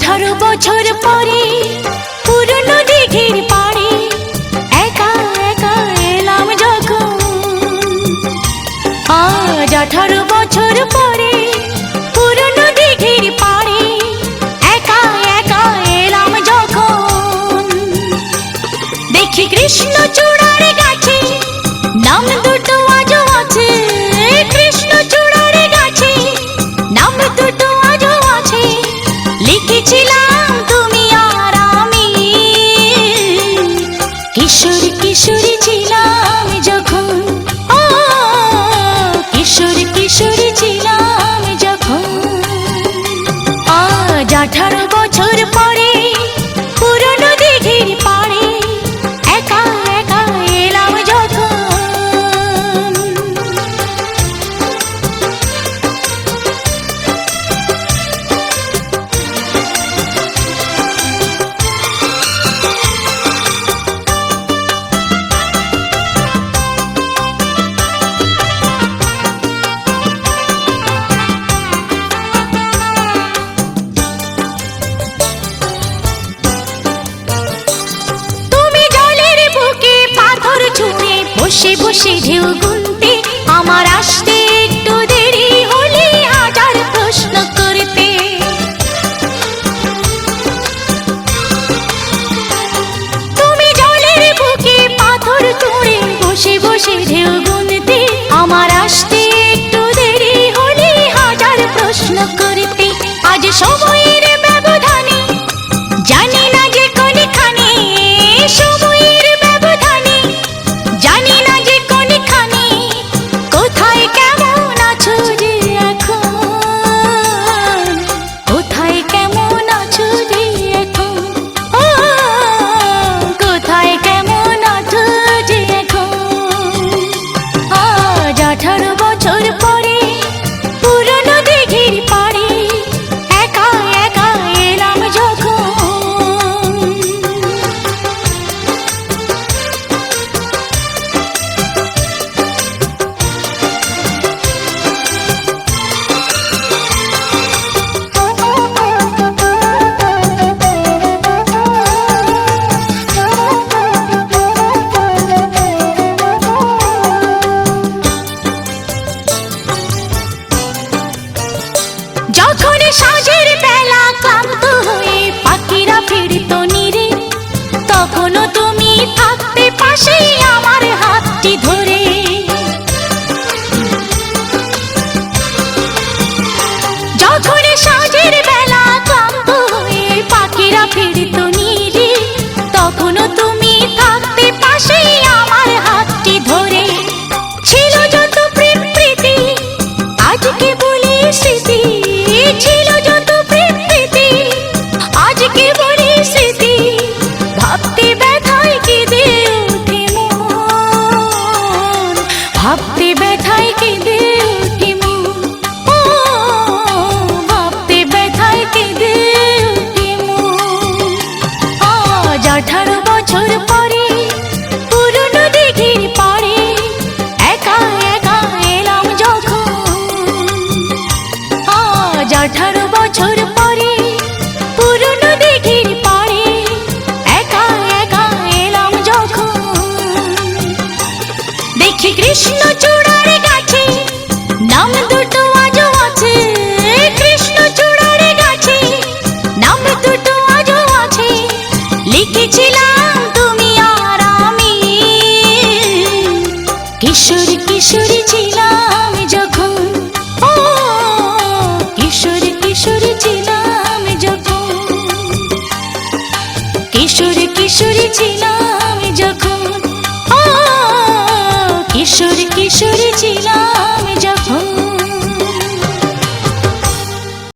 18 বছর পরে পুরনো দিঘির পাড়ে একা একা এলাম যখন। আজ 18 বছর পরে পুরনো দিঘির পাড়ে একা একা এলাম যখন। দেখি কৃষ্ণচূড়ার গাছে নাম দুটো আজও আছে, কৃষ্ণচূড়ার গাছে নাম দুটো আজও আছে। লিখেছিলাম তুমি আর আমি, কিশোর কিশোরী ছিলাম যখন। ও কিশোর কিশোরী ছিলাম যখন। আজ 18 বছর পরে পুরনো দিঘির পাড়ে একা একা এলাম যখন। বসে বসে ঢেউ গুনতে আমার আসতে একটু দেরি হলে হাজার প্রশ্ন করতে। তুমি জলের বুকে পাথর ছুঁড়ে বসে বসে ঢেউ গুনতে আমার আসতে একটু দেরি হলে হাজার প্রশ্ন করতে। আজ সময়ের ব্যবধানে জানি না যে কোনখানে, সময়ের ব্যবধানে জানি না যে কোনখানে, কোথায় কেমন আছো যে এখন, কোথায় কেমন আছো যে এখন। ও কোথায় কেমন আছো যে এখন। আজ 18 বছর পরে পুরনো দিঘির পাড়ে একা একা এলাম যখন। যখন সাঁঝের বেলা ক্লান্ত হয়ে পাখিরা ফিরত নীরে, তখনও তুমি থাকতে পাশে আমার হাতটি ধরে। যখন সাঁঝের বেলা ক্লান্ত হয়ে পাখিরা ফিরত নীরে, তখনও তুমি থাকতে পাশে আমার হাতটি ধরে। ছিল যত প্রেম প্রীতি আজকে বলি স্মৃতি, ছিল যত প্রেম প্রীতি আজকে বলি স্মৃতি। ভাবতে ব্যথায় কেঁদে ওঠে মন, ভাবতে ব্যথায় কেঁদে ওঠে মন। ও ভাবতে ব্যথায় কেঁদে ওঠে মন। আজ 18 বছর পরে পুরনো দিঘির পাড়ে একা একা এলাম যখন। আজ 18 বছর পরে পুরনো দিঘির পাড়ে একা একা এলাম যখন। দেখি কৃষ্ণচূড়ার গাছে নাম দুটো আজও আছে, কৃষ্ণচূড়ার গাছে নাম দুটো আজও আছে। লিখেছিলাম তুমি আর আমি, কিশোর কিশোরী ছিলাম যখন। ও কিশোর কিশোরী ছিলাম যখন, কিশোর কিশোরী ছিলাম।